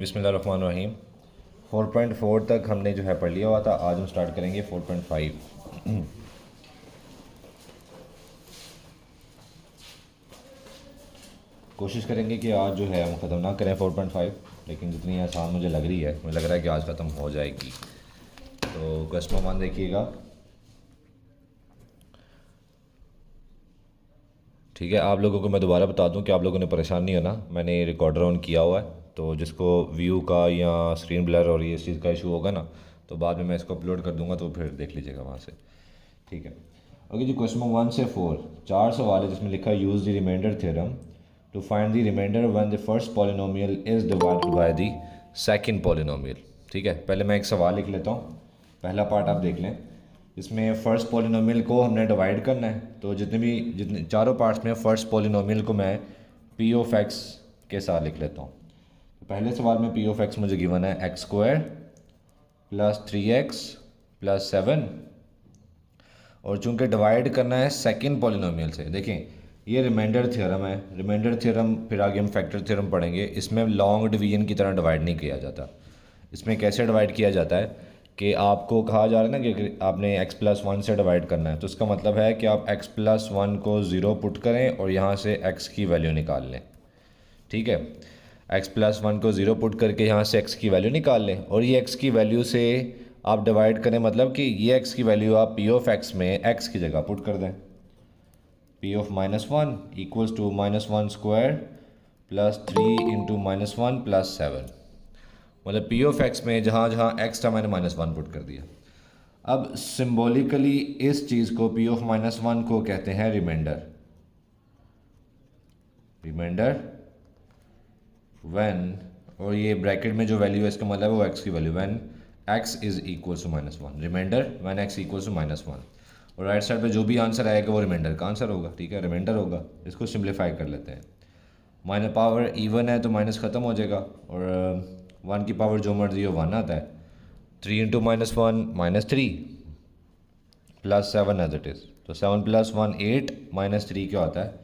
बिस्मिल्लाहिर्रहमानिर्रहीम। 4.4 तक हमने जो है पढ़ लिया हुआ था। आज हम स्टार्ट करेंगे 4.5। कोशिश करेंगे कि आज जो है हम ख़त्म ना करें 4.5, लेकिन जितनी आसान मुझे लग रही है, मुझे लग रहा है कि आज ख़त्म हो जाएगी। तो क्वेश्चन 1 देखिएगा। ठीक है, आप लोगों को मैं दोबारा बता दूं कि आप लोगों ने परेशान नहीं होना। मैंने रिकॉर्डर ऑन किया हुआ है, तो जिसको व्यू का या स्क्रीन ब्लर और ये इस चीज़ का इशू होगा ना, तो बाद में मैं इसको अपलोड कर दूंगा, तो फिर देख लीजिएगा वहाँ से। ठीक है, ओके जी। क्वेश्चन 1 से 4 4 सवाल है, जिसमें लिखा है use the remainder theorem to find the remainder when the first polynomial is divided by the second polynomial. ठीक है, पहले मैं एक सवाल लिख लेता हूँ। पहला पार्ट आप देख लें। इसमें फ़र्स्ट पॉलिनोमियल को हमने डिवाइड करना है, तो जितने चारों पार्ट्स में फ़र्स्ट पॉलिनोमियल को मैं पी ऑफ एक्स के साथ लिख लेता हूँ। तो पहले सवाल में पी ऑफ एक्स मुझे गिवन है x square plus 3x plus 7, और चूंकि डिवाइड करना है सेकंड पॉलिनोमियल से। देखें, ये रिमाइंडर थ्योरम है। रिमाइंडर थ्योरम फिर आगे हम फैक्टर थ्योरम पढ़ेंगे। इसमें लॉन्ग डिवीजन की तरह डिवाइड नहीं किया जाता। इसमें कैसे डिवाइड किया जाता है कि आपको कहा जा रहा है ना कि आपने x+1 से डिवाइड करना है, तो इसका मतलब है कि आप x+1 को 0 पुट करें और यहाँ से x की वैल्यू निकाल लें। ठीक है, x+1 को 0 पुट करके यहाँ से x की वैल्यू निकाल लें, और ये x की वैल्यू से आप डिवाइड करें, मतलब कि ये x की वैल्यू आप p ऑफ x में x की जगह पुट कर दें। p of -1 equals to -1 square plus 3 into -1 plus 7, मतलब p ऑफ x में जहाँ जहाँ x था मैंने -1 पुट कर दिया। अब सिंबॉलिकली इस चीज़ को p ऑफ -1 को कहते हैं रिमाइंडर। रिमाइंडर व्हेन, और ये ब्रैकेट में जो वैल्यू है इसका मतलब है वो x की value, when x is equals to -1। Remainder when x equals to -1, और राइट साइड पे जो भी आंसर आएगा वो रिमाइंडर का आंसर होगा। ठीक है, रिमाइंडर होगा। इसको सिंप्लीफाई कर लेते हैं। माइनस पावर इवन है तो माइनस ख़त्म हो जाएगा, और 1 की पावर जो मर्जी हो 1 आता है। 3 into -1 -3 plus 7 as it is, तो 7 + 1 8 -3 क्या होता है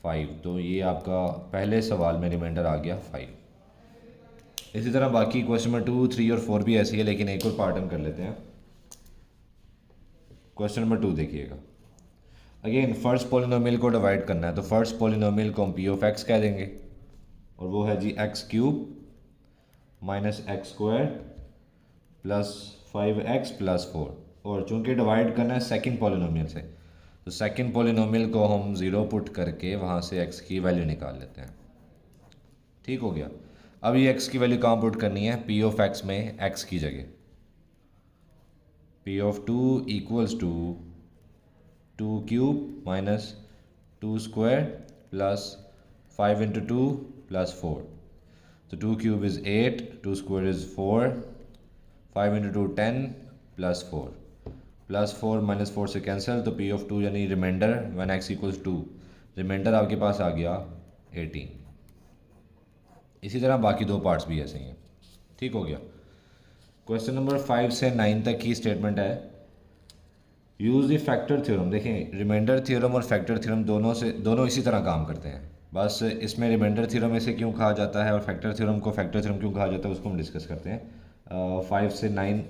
5। तो ये आपका पहले सवाल में रिमाइंडर आ गया 5। इसी तरह बाकी क्वेश्चन नंबर 2, 3 और 4 भी ऐसी है, लेकिन एक और पार्ट हम कर लेते हैं। क्वेश्चन नंबर 2 देखिएगा। अगेन फर्स्ट पॉलिनोमियल को डिवाइड करना है, तो फर्स्ट पॉलिनोमियल को हम पी ऑफ एक्स कह देंगे, और वो है जी x³ minus x square plus 5x plus 4, और चूंकि डिवाइड करना है सेकंड पॉलिनोमियल से, तो सेकंड पॉलिनोमियल को हम 0 पुट करके वहाँ से x की वैल्यू निकाल लेते हैं। ठीक हो गया। अब ये x की वैल्यू कहाँ पुट करनी है, p ऑफ x में x की जगह। p of 2 equals to 2³ minus 2 square plus 5 into 2 plus 4, तो 2³ is 8, 2 square is 4, 5 into 2 10 plus 4, plus 4 minus 4 से कैंसिल, तो p ऑफ 2 यानी remainder when x equals 2, remainder आपके पास आ गया 18। इसी तरह बाकी दो पार्ट्स भी ऐसे ही हैं। ठीक हो गया। क्वेश्चन नंबर 5 से 9 तक की स्टेटमेंट है यूज़ द फैक्टर थ्योरम। देखें, रिमाइंडर थ्योरम और फैक्टर थ्योरम दोनों इसी तरह काम करते हैं। बस इसमें रिमाइंडर थ्योरम इसे क्यों कहा जाता है और फैक्टर थ्योरम को फैक्टर थ्योरम क्यों कहा जाता है, उसको हम डिस्कस करते हैं। 5 से 9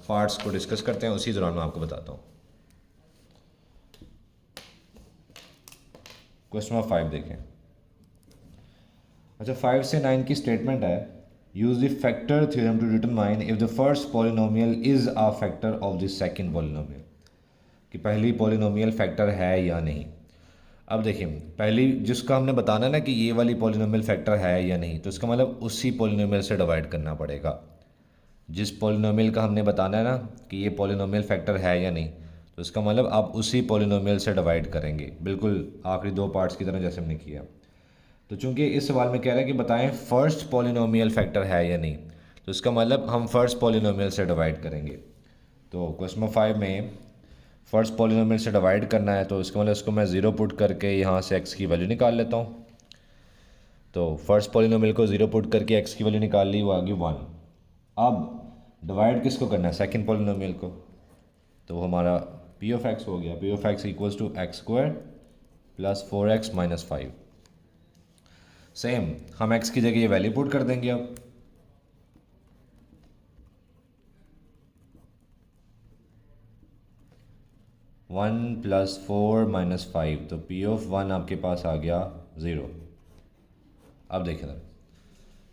पार्ट्स को डिस्कस करते हैं, उसी दौरान मैं आपको बताता हूँ। क्वेश्चन नंबर 5 देखें। अच्छा, 5 से 9 की स्टेटमेंट है use the factor theorem to determine if the first polynomial is a factor of the second polynomial, कि पहली पॉलिनोमियल फैक्टर है या नहीं। अब देखिए, पहली जिसका हमने बताना ना कि ये वाली पॉलिनोमियल फैक्टर है या नहीं, तो इसका मतलब उसी पॉलिनोमियल से डिवाइड करना पड़ेगा। जिस पॉलिनोमियल का हमने बताना है ना कि ये पॉलिनोमियल फैक्टर है या नहीं, तो इसका मतलब आप उसी पॉलिनोमियल से डिवाइड करेंगे, बिल्कुल आखिरी दो पार्ट्स की तरह जैसे हमने किया। तो चूंकि इस सवाल में कह रहा है कि बताएं फर्स्ट पॉलिनोमियल फैक्टर है या नहीं, तो इसका मतलब हम फर्स्ट पॉलिनोमियल से डिवाइड करेंगे। तो क्वेश्चन नंबर 5 में फर्स्ट पॉलिनोमियल से डिवाइड करना है, तो इसका मतलब इसको मैं 0 पुट करके यहाँ से x की वैल्यू निकाल लेता हूँ। तो फर्स्ट पॉलिनोमियल को 0 पुट करके x की वैल्यू निकाल ली, वो आ गई 1। अब डिवाइड किसको करना है, सेकंड पॉलिनोमियल को, तो हमारा p ऑफ x हो गया। p of x equals to x square plus 4x minus 5। Same हम x की जगह ये वैल्यू पुट कर देंगे। अब 1 + 4 - 5, तो P ऑफ 1 आपके पास आ गया 0। अब देखें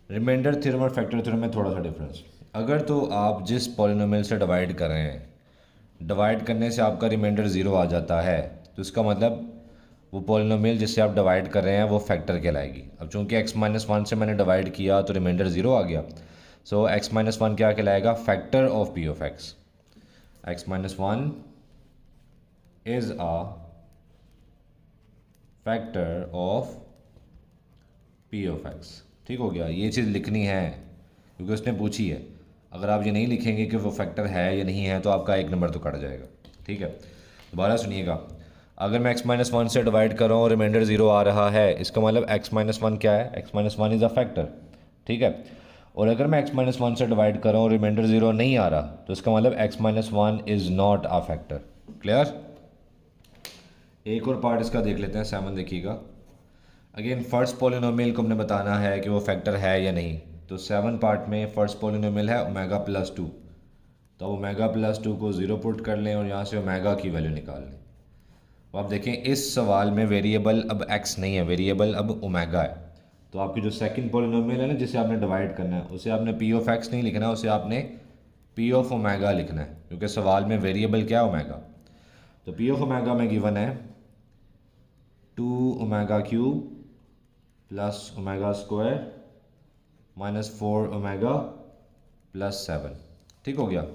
रिमाइंडर थ्योरम और फैक्टर थ्योरम में थोड़ा सा डिफरेंस। अगर तो आप जिस पॉलिनोमियल से डिवाइड कर रहे हैं, डिवाइड करने से आपका रिमाइंडर ज़ीरो आ जाता है, तो इसका मतलब वो पॉलिनोमियल जिससे आप डिवाइड कर रहे हैं वो फैक्टर कहलाएगी। अब चूंकि x-1 से मैंने डिवाइड किया तो रिमाइंडर ज़ीरो आ गया, सो x-1 क्या कहलाएगा? Factor of p of x। x-1 is a factor of p of x। ठीक हो गया, ये चीज़ लिखनी है क्योंकि उसने पूछी है। अगर आप ये नहीं लिखेंगे कि वो फैक्टर है या नहीं है तो आपका एक नंबर तो कट जाएगा। ठीक है, दोबारा सुनिएगा। अगर मैं x-1 से डिवाइड कर रहा हूँ और रिमाइंडर ज़ीरो आ रहा है, इसका मतलब x-1 क्या है? x-1 is a factor. ठीक है, और अगर मैं x-1 से डिवाइड कर रहा हूँ और रिमाइंडर ज़ीरो नहीं आ रहा, तो इसका मतलब x-1 is not a factor. Clear? एक और पार्ट इसका देख लेते हैं, 7 देखिएगा। अगेन फर्स्ट पॉलिनोमियल को हमने बताना है कि वो फैक्टर है या नहीं। तो 7 पार्ट में फर्स्ट पॉलिनोमियल है ओमेगा प्लस 2, तो ओमेगा प्लस 2 को 0 पुट कर लें और यहाँ से ओमेगा की वैल्यू निकाल लें। तो आप देखें इस सवाल में वेरिएबल अब x नहीं है, वेरिएबल अब ओमेगा है। तो आपकी जो सेकंड पॉलिनोमियल है ना, जिसे आपने डिवाइड करना है, उसे आपने p ऑफ x नहीं लिखना है, उसे आपने p ऑफ ओमेगा लिखना है, क्योंकि सवाल में वेरिएबल क्या है? ओमेगा। तो p ऑफ ओमेगा में गिवन है 2 omega cube plus omega square -4 omega plus 7। ठीक हो गया।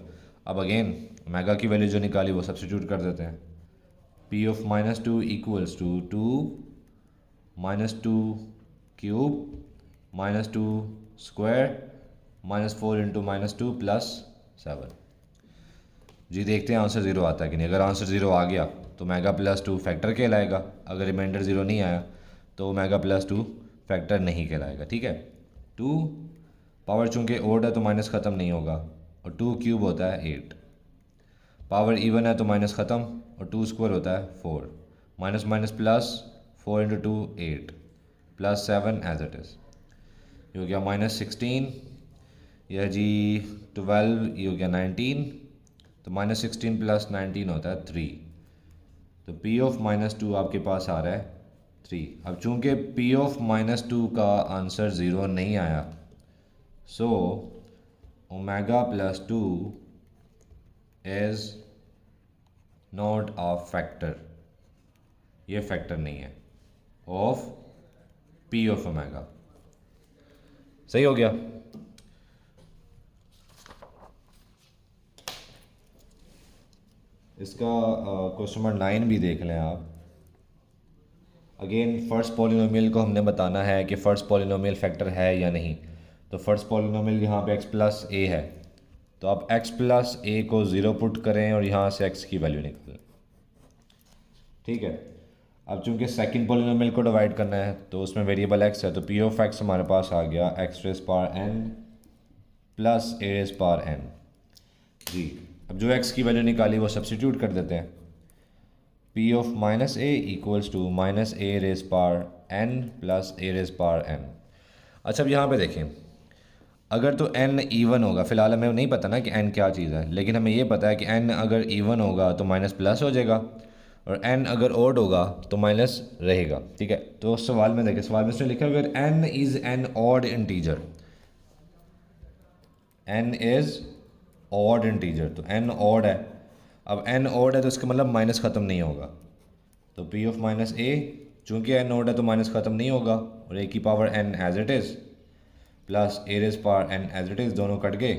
अब अगेन ओमेगा की वैल्यू जो निकाली वो सब्स्टिट्यूट कर देते हैं। p of -2 equals to 2 -2 cube -2 square -4 into -2 plus 7। जी देखते हैं आंसर ज़ीरो आता है कि नहीं। अगर आंसर ज़ीरो आ गया तो ओमेगा प्लस 2 फैक्टर कहलाएगा, अगर रिमाइंडर ज़ीरो नहीं आया तो ओमेगा प्लस 2 फैक्टर नहीं कहलाएगा। ठीक है, 2 पावर चूँकि ओड है तो माइनस ख़त्म नहीं होगा, और 2 क्यूब होता है 8, पावर इवन है तो माइनस ख़त्म, और 2 स्क्वायर होता है 4, minus minus plus 4 into 2 8 plus 7 as it is. ये हो गया -16, यह जी 12, ये हो गया 19, तो -16 प्लस 19 होता है 3। तो p ऑफ -2 आपके पास आ रहा है 3। अब चूंकि p ऑफ -2 का आंसर ज़ीरो नहीं आया, so omega plus 2 is not a factor, ये फैक्टर नहीं है ऑफ p ऑफ ओमेगा। सही हो गया। इसका क्वेश्चन नंबर 9 भी देख लें आप। अगेन फर्स्ट पॉलिनोमियल को हमने बताना है कि फ़र्स्ट पॉलिनोमियल फैक्टर है या नहीं। तो फर्स्ट पॉलिनोमियल यहाँ पे x प्लस ए है, तो आप x प्लस ए को 0 पुट करें और यहाँ से x की वैल्यू निकालें। ठीक है, अब चूंकि सेकंड पॉलिनोमियल को डिवाइड करना है तो उसमें वेरिएबल x है, तो p ऑफ x हमारे पास आ गया x rays power n plus a raise power n। जी अब जो x की वैल्यू निकाली वो सब्स्टिट्यूट कर देते हैं। p of -a equals to -a raise power n plus a raise power n। अच्छा अब यहाँ पे देखें, अगर तो n इवन होगा, फ़िलहाल हमें नहीं पता ना कि n क्या चीज़ है, लेकिन हमें ये पता है कि n अगर इवन होगा तो माइनस प्लस हो जाएगा, और n अगर ओड होगा तो माइनस रहेगा। ठीक है, तो उस सवाल में देखें, सवाल में उसने लिखा अगर n is an odd integer, n is odd integer, तो n ऑड है। अब n ऑड है तो इसका मतलब माइनस ख़त्म नहीं होगा, तो p ऑफ -a चूँकि n ऑड है तो माइनस ख़त्म नहीं होगा, और a की power n as it is plus a raise power n as it is, दोनों कट गए।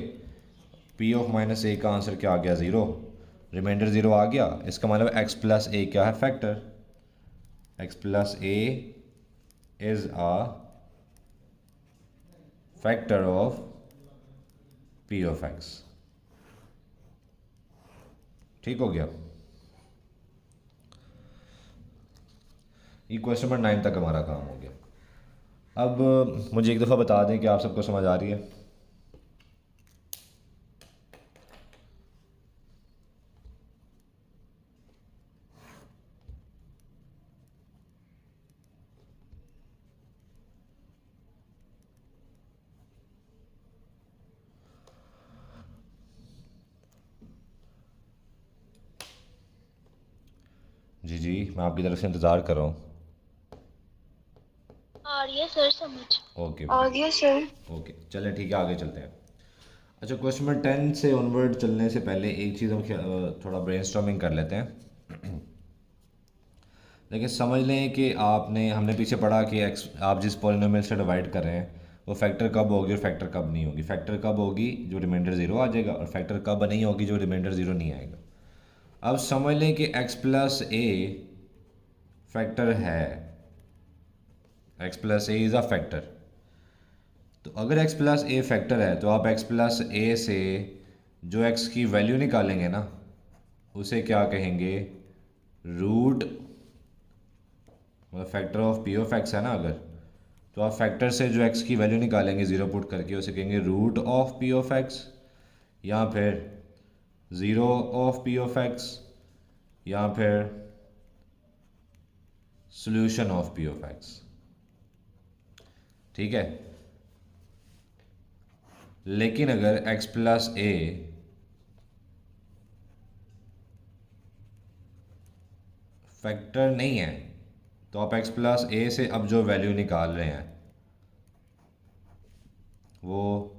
p ऑफ -a का आंसर क्या आ गया? 0, रिमाइंडर 0 आ गया। इसका मतलब x प्लस a क्या है? Factor. x plus a is a factor of p of x। ठीक हो गया, ये क्वेश्चन नंबर 9 तक हमारा काम हो गया। अब मुझे एक दफ़ा बता दें कि आप सबको समझ आ रही है। जी जी, मैं आपकी तरफ से इंतज़ार कर रहा हूँ। आ रही है सर समझ। ओके आ गया सर। ओके, चलें ठीक है, आगे चलते हैं। अच्छा, क्वेश्चन नंबर 10 से ऑनवर्ड चलने से पहले एक चीज़ हम थोड़ा ब्रेनस्टॉर्मिंग कर लेते हैं। देखिए, समझ लें कि आपने हमने पीछे पढ़ा कि एक्स आप जिस पॉलिनोमियल से डिवाइड कर रहे हैं वो फैक्टर कब होगी और फैक्टर कब नहीं होगी। फैक्टर कब होगी जो रिमाइंडर ज़ीरो आ जाएगा, और फैक्टर कब नहीं होगी जो रिमाइंडर ज़ीरो नहीं आएगा। अब समझ लें कि एक्स प्लस ए फैक्टर है, x plus A is a factor. तो अगर x प्लस ए फैक्टर है तो आप x प्लस ए से जो x की वैल्यू निकालेंगे ना उसे क्या कहेंगे, रूट, मतलब factor of p of x है ना अगर, तो आप फैक्टर से जो x की वैल्यू निकालेंगे ज़ीरो पुट करके उसे कहेंगे root of p of x, या फिर zero of p of x, या फिर solution of p of x. ठीक है, लेकिन अगर x प्लस ए फैक्टर नहीं है तो आप x प्लस ए से अब जो वैल्यू निकाल रहे हैं वो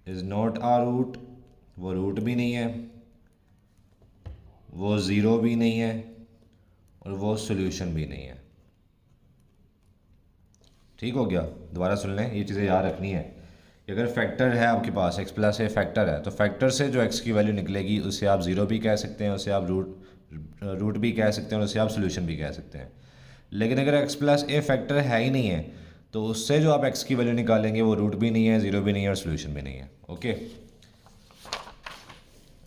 इज़ नॉट आ रूट, वो रूट भी नहीं है, वो ज़ीरो भी नहीं है, और वो सोल्यूशन भी नहीं है। ठीक हो गया, दोबारा सुन लें, ये चीज़ें याद रखनी है कि अगर फैक्टर है आपके पास, x प्लस ए फैक्टर है, तो फैक्टर से जो x की वैल्यू निकलेगी उसे आप ज़ीरो भी कह सकते हैं, उसे आप रूट भी कह सकते हैं, और उसे आप सोल्यूशन भी कह सकते हैं। लेकिन अगर x प्लस ए फैक्टर है ही नहीं है तो उससे जो आप x की वैल्यू निकालेंगे वो रूट भी नहीं है, ज़ीरो भी नहीं है, और सोल्यूशन भी नहीं है। ओके,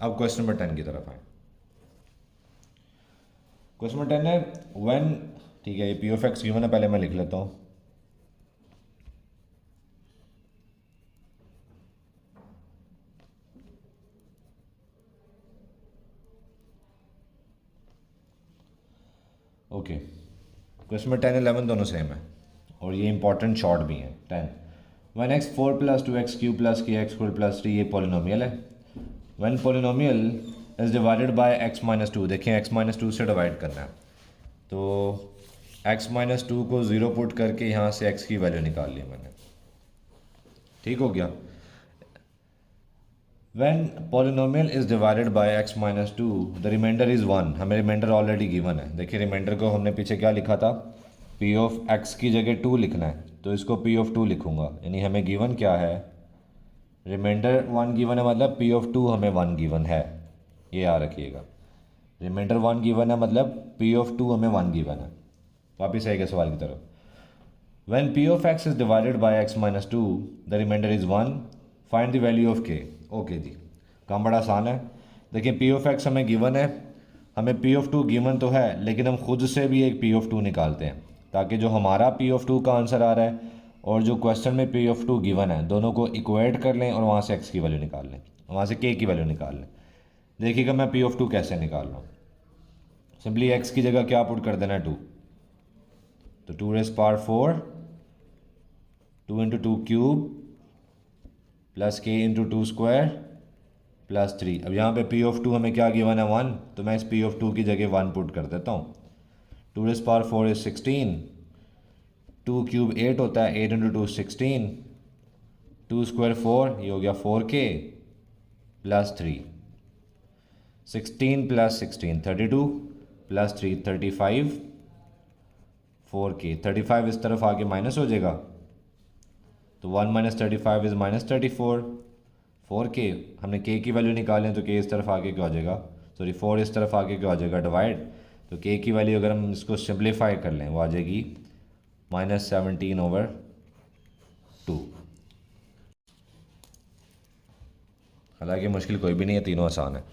अब क्वेश्चन नंबर 10 की तरफ आए। क्वेश्चन नंबर 10 है व्हेन, ठीक है, ये पी ऑफ एक्स गिवन है, पहले मैं लिख लेता हूँ। ओके, क्वेश्चन नंबर 10 11 दोनों सेम है और ये इंपॉर्टेंट शॉर्ट भी है। 10 one x four plus two x Q plus के एक्स स्क्वायर प्लस थ्री, ये पॉलिनोमियल है। One polynomial is divided by x minus two, देखें एक्स माइनस टू से डिवाइड करना है तो एक्स माइनस टू को ज़ीरो पुट करके यहाँ से एक्स की वैल्यू निकाल ली मैंने। ठीक हो गया। When polynomial is divided by x minus two, the remainder is one, हमें रिमाइंडर ऑलरेडी गिवन है। देखिए रिमाइंडर को हमने पीछे क्या लिखा था, p ऑफ x की जगह टू लिखना है तो इसको p ऑफ टू लिखूंगा, यानी हमें गिवन क्या है, रिमाइंडर वन गिवन है, मतलब p ऑफ टू हमें वन गिवन है, ये याद रखिएगा। रिमाइंडर वन गिवन है मतलब p ऑफ टू हमें वन गिवन है। वापिस आएगा सवाल की तरफ। When p of x is divided by x minus two, the remainder is one, find the value of k। Okay जी, काम बड़ा आसान है। देखिए p ऑफ x हमें गिवन है, हमें p ऑफ टू गिवन तो है, लेकिन हम खुद से भी एक p ऑफ टू निकालते हैं ताकि जो हमारा p ऑफ टू का आंसर आ रहा है और जो क्वेश्चन में p ऑफ टू गिवन है दोनों को इक्वेट कर लें और वहाँ से x की वैल्यू निकाल लें, वहाँ से k की वैल्यू निकाल लें। देखिएगा मैं p ऑफ टू कैसे निकाल रहा हूँ, सिंपली x की जगह क्या पुट कर देना, टू, तो two raise power four, two into two cube plus K into two square plus three. अब यहाँ पे पी ऑफ टू हमें क्या गिवन है, वन, तो मैं इस पी ऑफ टू की जगह वन पुट कर देता हूँ। Two raise power four is 16, two cube eight होता है, eight into two 16, two square four, ये हो गया 4k plus three, 16 plus 16 32 plus three 35, 4k, 35 इस तरफ आके माइनस हो जाएगा तो one minus 35 is minus 34, 4k, हमने k की वैल्यू निकालें तो k इस तरफ आके क्या हो जाएगा, सॉरी 4 इस तरफ आके क्या हो जाएगा, डिवाइड, तो k की वैल्यू अगर हम इसको सिंप्लीफाई कर लें वो आ जाएगी -17/2। हालांकि मुश्किल कोई भी नहीं है, तीनों आसान है।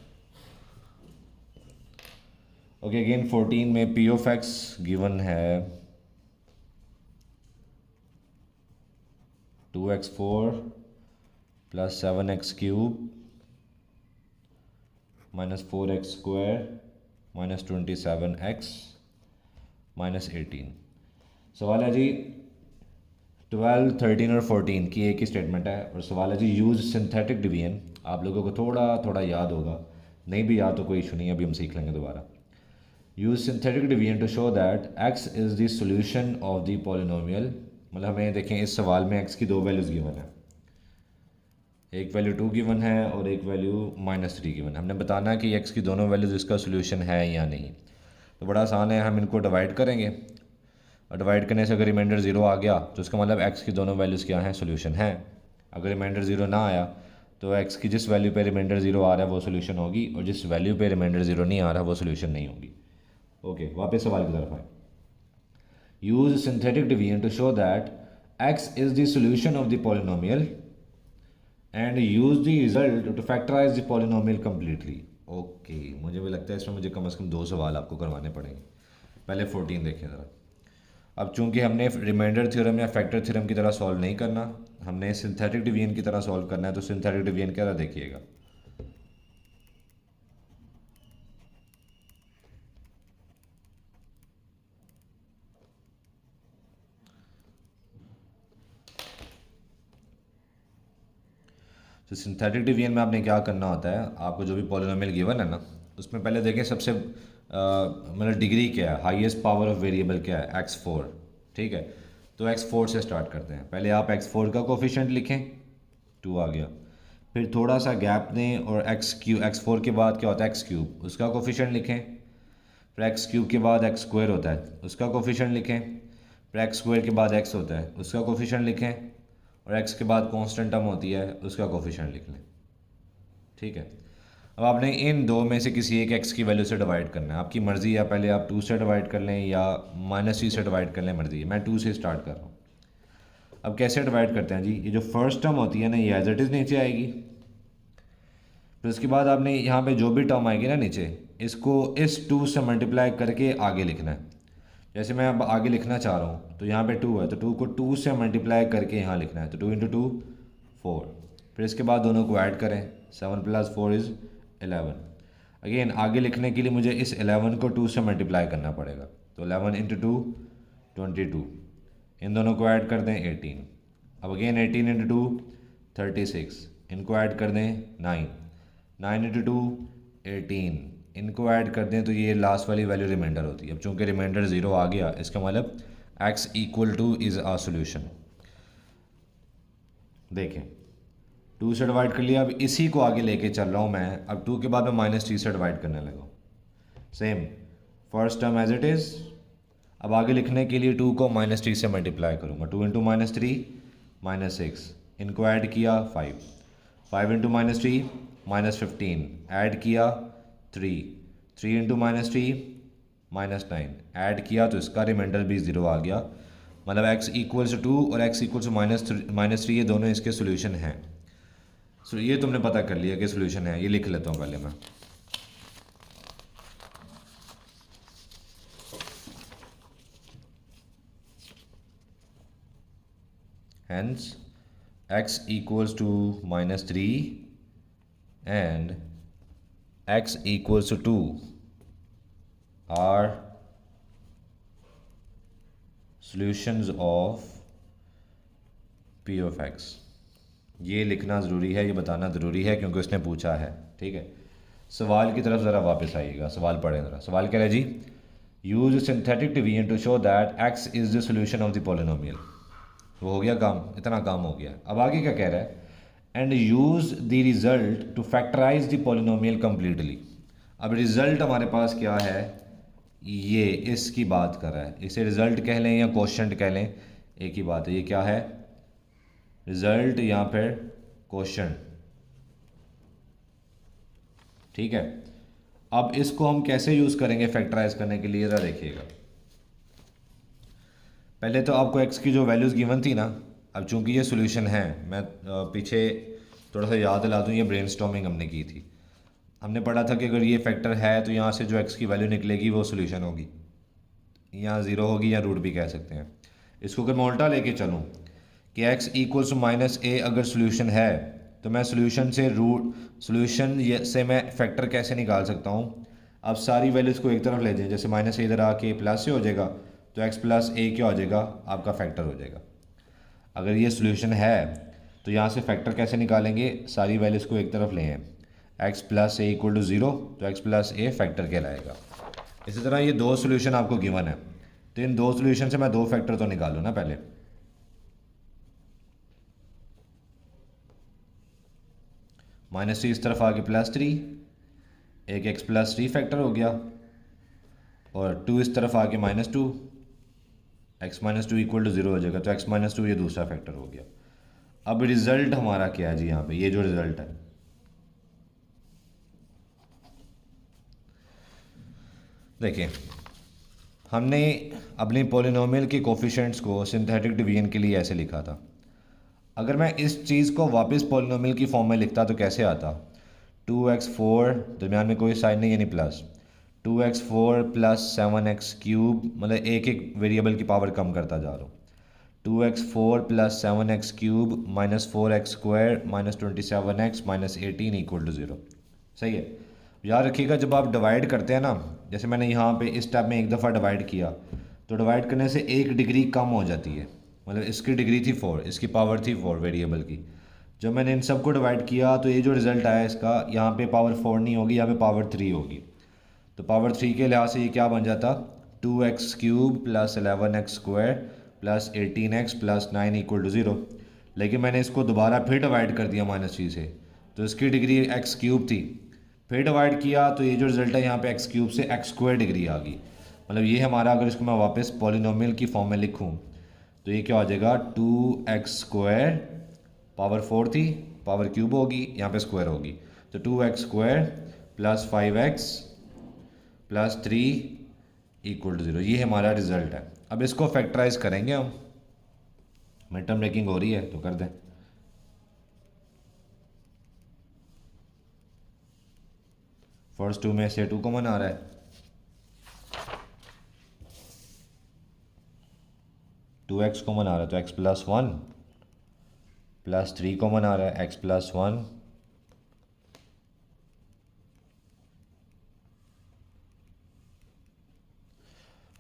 ओके, अगेन 14 में p ऑफ x गिवन है 2x4 plus 7x cube minus 4x square minus 27x minus 18। सवाल है जी 12, 13 और 14 की एक ही स्टेटमेंट है और सवाल है जी यूज़ सिंथेटिक डिवीजन। आप लोगों को थोड़ा थोड़ा याद होगा, नहीं भी याद तो कोई इशू नहीं है, अभी हम सीख लेंगे दोबारा। Use synthetic division to show that x is the solution of the polynomial. मतलब हमें देखें इस सवाल में x की दो वैल्यूज़ गिवन है, एक वैल्यू 2 गिवन है और एक वैल्यू -3 गिवन है। हमने बताना है कि x की दोनों वैल्यूज़ इसका सोल्यूशन है या नहीं। तो बड़ा आसान है, हम इनको डिवाइड करेंगे और डिवाइड करने से अगर रिमाइंडर 0 आ गया तो उसका मतलब x की दोनों वैल्यूज़ क्या हैं, सोल्यूशन है। अगर रिमाइंडर 0 ना आया तो x की जिस वैल्यू पे रिमाइंडर 0 आ रहा है वो सोल्यूशन होगी और जिस वैल्यू पे रिमाइंडर 0 नहीं आ रहा वो सोल्यूशन नहीं होगी। ओके, वापस सवाल की तरफ आए। Use synthetic division to show that x is the solution of the polynomial and use the result to factorise the polynomial completely. Okay, मुझे भी लगता है इसमें मुझे कम से कम 2 सवाल आपको करवाने पड़ेंगे। पहले 14 देखें ज़रा। अब चूंकि हमने रिमाइंडर थ्योरम या फैक्टर थ्योरम की तरह सॉल्व नहीं करना, हमने सिंथेटिक डिवीजन की तरह सॉल्व करना है। तो सिंथेटिक डिवीजन क्या था देखिएगा। तो सिंथेटिक डिवीजन में आपने क्या करना होता है, आपको जो भी पॉलिनोमियल गिवन है ना उसमें पहले देखें सबसे मतलब डिग्री क्या है, हाईएस्ट पावर ऑफ वेरिएबल क्या है, x4। ठीक है, तो x4 से स्टार्ट करते हैं। पहले आप x4 का कोफिशिएंट लिखें, 2 आ गया। फिर थोड़ा सा गैप दें और x4 के बाद क्या होता है x3, उसका कोफिशिएंट लिखें। फिर x3 के बाद x² होता है, उसका कोफिशिएंट लिखें। फिर x² के बाद x होता है, उसका कोफिशिएंट लिखें। और x के बाद कांस्टेंट टर्म होती है, उसका कोफिशिएंट लिख लें। ठीक है, अब आपने इन दो में से किसी एक x की वैल्यू से डिवाइड करना है, आपकी मर्ज़ी है। पहले आप 2 से डिवाइड कर लें या -3 से डिवाइड कर लें, मर्ज़ी है। मैं 2 से स्टार्ट कर रहा हूँ। अब कैसे डिवाइड करते हैं जी, ये जो फर्स्ट टर्म होती है ना ये एज इट इज़ नीचे आएगी। फिर उसके बाद आपने यहाँ पे जो भी टर्म आएगी ना नीचे, इसको इस 2 से मल्टीप्लाई करके आगे लिखना है। जैसे मैं अब आगे लिखना चाह रहा हूँ तो यहाँ पे 2 है तो 2 को 2 से मल्टीप्लाई करके यहाँ लिखना है। तो 2 × 2 4। फिर इसके बाद दोनों को ऐड करें, 7 + 4 = 11। अगेन आगे लिखने के लिए मुझे इस 11 को 2 से मल्टीप्लाई करना पड़ेगा। तो 11 × 2 22। इन दोनों को ऐड कर दें 18। अब अगेन 18 × 2 36। इनको ऐड कर दें 9। 9 × 2 18। इनको ऐड कर दें तो ये लास्ट वाली वैल्यू रिमाइंडर होती है। अब चूंकि रिमाइंडर 0 आ गया, इसका मतलब x = इज़ आ सोल्यूशन। देखें 2 से डिवाइड कर लिया, अब इसी को आगे लेके चल रहा हूँ मैं। अब 2 के बाद मैं -3 से डिवाइड करने लगा। Same first term as it is. अब आगे लिखने के लिए 2 को -3 से मल्टीप्लाई करूँगा। 2 × -3 -6। इनको ऐड किया 5। 5 × -3 -15। ऐड किया 3। 3 × -3 -9। ऐड किया तो इसका रिमाइंडर भी 0 आ गया। मतलब x = 2 और x = -3 ये दोनों इसके सोल्यूशन हैं। सो ये तुमने पता कर लिया कि सोल्यूशन है। ये लिख लेता हूँ पहले मैं। Hence x = -3 and x = 2 are solutions of p of x। ये लिखना ज़रूरी है, ये बताना ज़रूरी है क्योंकि उसने पूछा है। ठीक है, सवाल की तरफ ज़रा वापस आइएगा, सवाल पढ़ें ज़रा। सवाल क्या है जी, use synthetic division to show that x is the solution of the polynomial. वो हो गया काम, इतना काम हो गया। अब आगे क्या कह रहा है, and use the result to factorise the polynomial completely. अब रिज़ल्ट हमारे पास क्या है, ये इसकी बात कर रहा है। इसे रिज़ल्ट कह लें या क्वोशंट कह लें, एक ही बात है। ये क्या है, रिज़ल्ट या फिर क्वोशंट। ठीक है, अब इसको हम कैसे यूज़ करेंगे फैक्टराइज करने के लिए, ज़रा देखिएगा। पहले तो आपको x की जो वैल्यूज़ गिवन थी ना, अब चूंकि ये सोल्यूशन है, मैं पीछे थोड़ा सा याद दिला दूँ, ये ब्रेनस्टॉर्मिंग हमने की थी। हमने पढ़ा था कि अगर ये फैक्टर है तो यहाँ से जो x की वैल्यू निकलेगी वो सोल्यूशन होगी, यहाँ 0 होगी या रूट भी कह सकते हैं। इसको अगर मैं उल्टा लेके चलूँ कि x = -a अगर सोल्यूशन है तो मैं सोल्यूशन से मैं फैक्टर कैसे निकाल सकता हूँ। अब सारी वैल्यूज़ को एक तरफ ले जाएं, जैसे -a इधर आके प्लस से हो जाएगा तो x + a क्या हो जाएगा, आपका फैक्टर हो जाएगा। अगर ये सोल्यूशन है तो यहाँ से फैक्टर कैसे निकालेंगे, सारी वैल्यूज़ को एक तरफ ले आएं। x + a = 0 तो x + a फैक्टर कहलाएगा। इसी तरह ये दो सोल्यूशन आपको गिवन है, तो इन दो सोल्यूशन से मैं दो फैक्टर तो निकालूँ ना पहले। -3 इस तरफ आके +3, एक x + 3 फैक्टर हो गया, और 2 इस तरफ आके -2, x - 2 = 0 हो जाएगा, तो x - 2 ये दूसरा फैक्टर हो गया। अब रिज़ल्ट हमारा क्या है जी, यहाँ पे ये जो रिज़ल्ट है, देखिए हमने अपनी पॉलिनोमियल के कोफिशिएंट्स को सिंथेटिक डिवीजन के लिए ऐसे लिखा था। अगर मैं इस चीज़ को वापस पॉलिनोमियल की फॉर्म में लिखता तो कैसे आता, 2x4 दरमियान में कोई साइन नहीं यानी प्लस, 2x4 + 7x³ मतलब एक एक वेरिएबल की पावर कम करता जा रहा हूँ, 2x4 + 7x³ - 4x² - 27x - 18 = 0। सही है। याद रखिएगा जब आप डिवाइड करते हैं ना, जैसे मैंने यहाँ पे इस स्टेप में एक दफ़ा डिवाइड किया, तो डिवाइड करने से एक डिग्री कम हो जाती है, मतलब इसकी डिग्री थी 4, इसकी पावर थी 4 वेरिएबल की। जब मैंने इन सब को डिवाइड किया तो ये जो रिज़ल्ट आया इसका, यहाँ पे पावर 4 नहीं होगी, यहाँ पे पावर 3 होगी, तो पावर 3 के लिहाज से ये क्या बन जाता, 2x³ + 11x² + 18x + 9 = 0। लेकिन मैंने इसको दोबारा फिर डिवाइड कर दिया -3 से, तो इसकी डिग्री x³ थी, फिर डिवाइड किया तो ये जो रिज़ल्ट है यहाँ पे x³ से x² डिग्री आ गई। मतलब ये हमारा, अगर इसको मैं वापस पॉलिनोमियल की फॉर्म में लिखूँ तो ये क्या हो जाएगा, 2x², पावर 4 थी, पावर क्यूब होगी, यहाँ पे स्क्वायर होगी, तो 2x² + 5x + 3 = 0। ये हमारा रिज़ल्ट है। अब इसको फैक्टराइज करेंगे हम, मिड टर्म ब्रेकिंग हो रही है तो कर दें। फर्स्ट 2 में से 2 कॉमन आ रहा है, 2x कॉमन आ रहा है तो x + 1 + 3 कॉमन आ रहा है, x + 1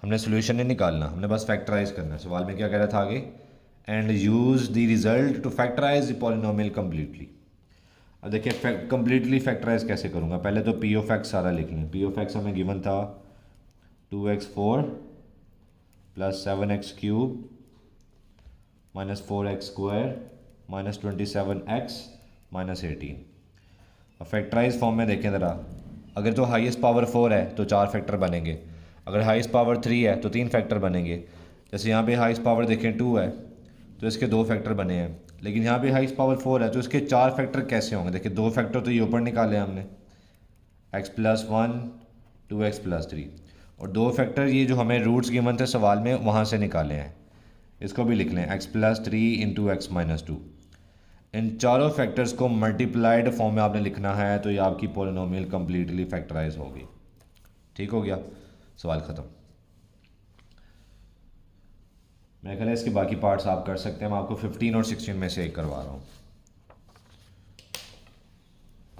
हमने सोल्यूशन नहीं निकालना, हमने बस फैक्टराइज करना है। सवाल में क्या कह रहा था आगे, and use the result to factorise the polynomial completely. अब देखिए कम्प्लीटली फैक्टराइज कैसे करूँगा, पहले तो p of x सारा लिख लें। p of x हमें गिवन था 2x4 + 7x³ - 4x² - 27x - 18। अब फैक्टराइज फॉर्म में देखें ज़रा, अगर तो हाईएस्ट पावर 4 है तो 4 फैक्टर बनेंगे, अगर हाईएस्ट पावर 3 है तो 3 फैक्टर बनेंगे। जैसे यहाँ पे हाईएस्ट पावर देखें 2 है तो इसके 2 फैक्टर बने हैं, लेकिन यहाँ पे हाईएस्ट पावर 4 है तो इसके 4 फैक्टर कैसे होंगे। देखिए 2 फैक्टर तो ये ऊपर निकाले हमने, x + 1 2x + 3, और 2 फैक्टर ये जो हमें रूट्स गिवन थे सवाल में वहाँ से निकाले हैं। इसको भी लिख लें, x + 3 × x - 2। इन चारों फैक्टर्स को मल्टीप्लाइड फॉर्म में आपने लिखना है, तो ये आपकी पॉलिनोमियल कम्प्लीटली फैक्टराइज होगी। ठीक हो गया, सवाल ख़त्म। मेरे ख्याल है इसके बाकी पार्ट्स आप कर सकते हैं, मैं आपको 15 और 16 में से एक करवा रहा हूँ।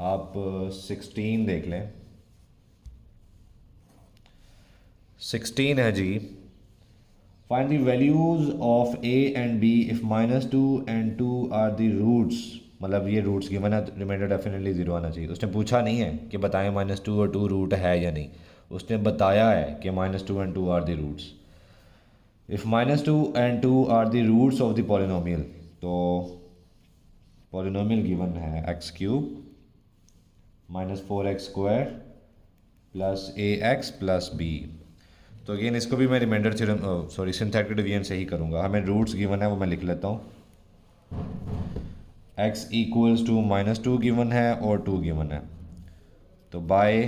आप 16 देख लें। 16 है जी, find the values of a and b if -2 and 2 are the roots. मतलब ये रूट्स गिवन है, रिमाइंडर डेफिनेटली 0 आना चाहिए। उसने पूछा नहीं है कि बताएं -2 और 2 रूट है या नहीं, उसने बताया है कि -2 and 2 are the roots. If -2 and 2 are the roots of the polynomial, तो पॉलिनोमियल गिवन है x³ - 4x² + ax + b। तो अगेन इसको भी मैं रिमाइंडर थ्योरम सिंथेटिक डिवीजन से ही करूँगा। हमें रूट्स गिवन है वो मैं लिख लेता हूँ, x = -2 गिवन है और 2 गिवन है, तो बाय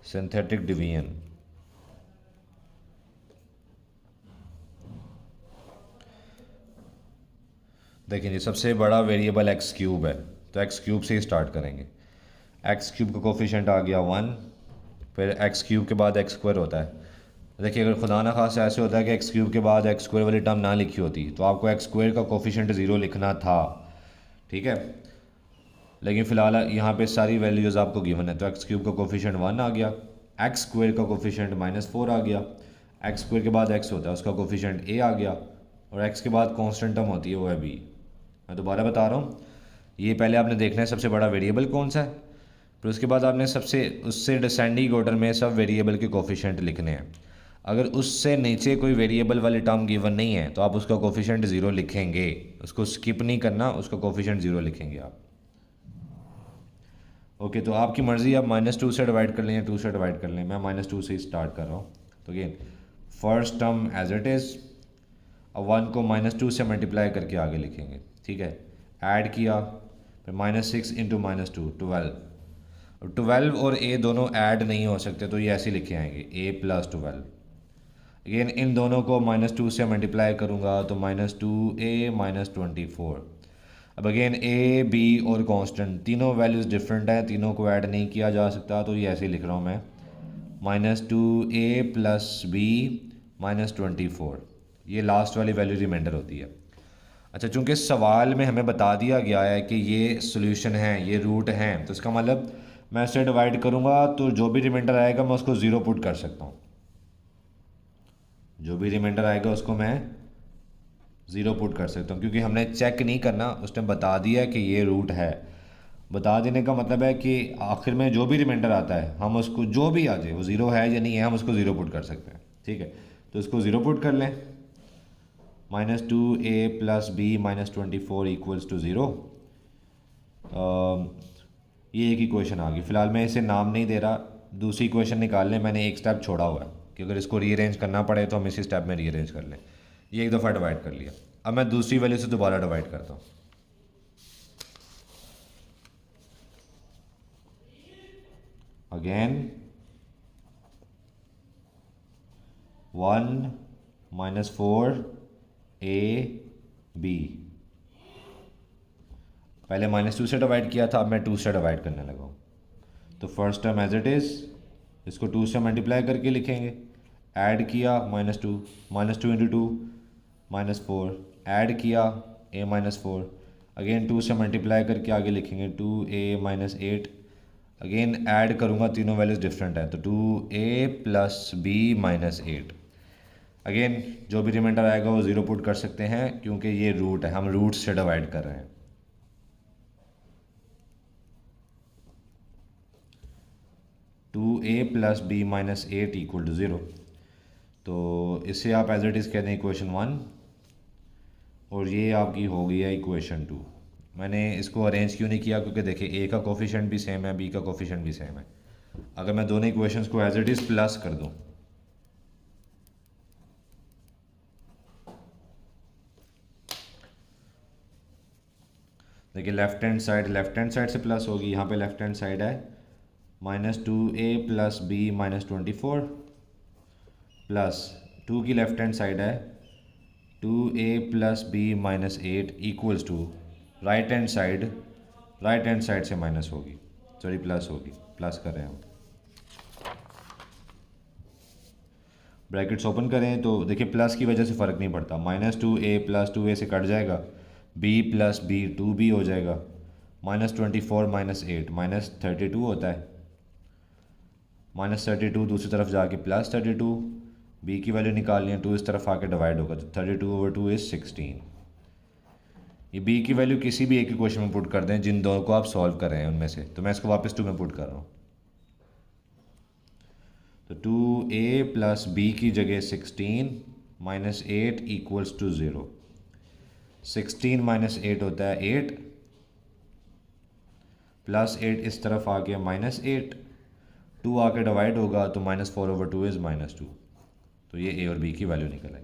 सिंथेटिक डिवीजन देखिए जी, सबसे बड़ा वेरिएबल x³ है तो x³ से ही स्टार्ट करेंगे। x³ का कोफिशिएंट आ गया 1, फिर x³ के बाद x² होता है। देखिए अगर खुदा ना खासा ऐसे होता है कि x³ के बाद x² वाली टर्म ना लिखी होती तो आपको x² का कोफिशिएंट 0 लिखना था, ठीक है। लेकिन फ़िलहाल यहाँ पे सारी वैल्यूज़ आपको गिवन है, तो x³ का कोफिशिएंट 1 आ गया, x² का कोफिशिएंट -4 आ गया, x² के बाद x होता है उसका कोफिशिएंट a आ गया, और x के बाद कांस्टेंट टर्म होती है वो है b। मैं दोबारा बता रहा हूँ, ये पहले आपने देखना है सबसे बड़ा वेरिएबल कौन सा है, फिर उसके बाद आपने सबसे उससे डिसेंडिंग ऑर्डर में सब वेरिएबल के कोफिशिएंट लिखने हैं। अगर उससे नीचे कोई वेरिएबल वाली टर्म गिवन नहीं है तो आप उसका कोफिशिएंट ज़ीरो लिखेंगे, उसको स्किप नहीं करना, उसका कोफिशिएंट ज़ीरो लिखेंगे आप। ओके, तो आपकी मर्ज़ी, आप -2 से डिवाइड कर लें या 2 से डिवाइड कर लें। मैं -2 से ही स्टार्ट कर रहा हूँ। तो again first term as it is, अब 1 को -2 से मल्टीप्लाई करके आगे लिखेंगे, ठीक है। ऐड किया, फिर -6 इंटू -2 12। 12 और a दोनों ऐड नहीं हो सकते तो ये ऐसे लिखे आएंगे a + 12। अगेन इन दोनों को -2 से मल्टीप्लाई करूँगा तो -2a -24। अब अगेन a b और कांस्टेंट तीनों वैल्यूज़ डिफरेंट हैं, तीनों को ऐड नहीं किया जा सकता तो ये ऐसे लिख रहा हूँ मैं -2a + b -24। ये लास्ट वाली वैल्यू रिमाइंडर होती है। अच्छा, चूँकि सवाल में हमें बता दिया गया है कि ये सोल्यूशन है, ये रूट हैं, तो इसका मतलब मैं इसे डिवाइड करूँगा तो जो भी रिमाइंडर आएगा मैं उसको ज़ीरो पुट कर सकता हूँ। जो भी रिमाइंडर आएगा उसको मैं ज़ीरो पुट कर सकता हूँ, क्योंकि हमने चेक नहीं करना, उसने बता दिया कि ये रूट है। बता देने का मतलब है कि आखिर में जो भी रिमाइंडर आता है हम उसको, जो भी आ जाए, वो ज़ीरो है या नहीं है, हम उसको ज़ीरो पुट कर सकते हैं, ठीक है। तो इसको ज़ीरो पुट कर लें, -2a + b -24 = 0। ये एक इक्वेशन आ गई। फ़िलहाल मैं इसे नाम नहीं दे रहा, दूसरी इक्वेशन निकाल लें। मैंने एक स्टेप छोड़ा हुआ है कि अगर इसको रीअरेंज करना पड़े तो हम इसी स्टेप में रीअरेंज कर लें। ये एक दफ़ा डिवाइड कर लिया, अब मैं दूसरी वैल्यू से दोबारा डिवाइड करता हूँ। अगेन 1 -4 a b, पहले -2 से डिवाइड किया था, अब मैं 2 से डिवाइड करने लगा हूँ। तो first term as it is, इसको 2 से मल्टीप्लाई करके लिखेंगे। ऐड किया -2 इंटू 2 -4, ऐड किया a -4, अगेन 2 से मल्टीप्लाई करके आगे लिखेंगे 2a -8। अगेन ऐड करूँगा, तीनों वैल्यूज़ डिफरेंट है तो 2a + b -8। अगेन जो भी रिमाइंडर आएगा वो ज़ीरो पुट कर सकते हैं क्योंकि ये रूट है, हम रूट से डिवाइड कर रहे हैं। (2a + b -8 = 0। तो इसे आप एज इट इज़ कहते हैं इक्वेशन 1, और ये आपकी हो गई है इक्वेशन 2। मैंने इसको अरेंज क्यों नहीं किया, क्योंकि देखिए a का कोफिशिएंट भी सेम है, b का कोफिशिएंट भी सेम है। अगर मैं दोनों इक्वेशंस को एज इट इज़ प्लस कर दूँ, देखिए लेफ्ट हैंड साइड से प्लस होगी, यहाँ पे लेफ्ट हैंड साइड है -2a + b -24 प्लस 2 की लेफ्ट हैंड साइड है 2a + b -8 = right hand side से माइनस होगी, सॉरी प्लस होगी, प्लस कर रहे हैं हम। ब्रैकेट्स ओपन करें तो देखिए प्लस की वजह से फ़र्क नहीं पड़ता, -2a + 2a से कट जाएगा, b + b 2b हो जाएगा, -24 -8 -32 होता है, -32 दूसरी तरफ जाके +32, b की वैल्यू निकालनी है, 2 इस तरफ आके डिवाइड होगा तो 32/2 = 16। ये b की वैल्यू किसी भी एक इक्वेशन में पुट कर दें जिन दो को आप सॉल्व कर रहे हैं उनमें से, तो मैं इसको वापस 2 में पुट कर रहा हूँ। तो 2a + b की जगह 16 -8 = 0। 16 - 8 होता है 8, +8 इस तरफ आ गया -8, 2 आके डिवाइड होगा तो -4/2 = -2। तो ये a और b की वैल्यू निकल आई।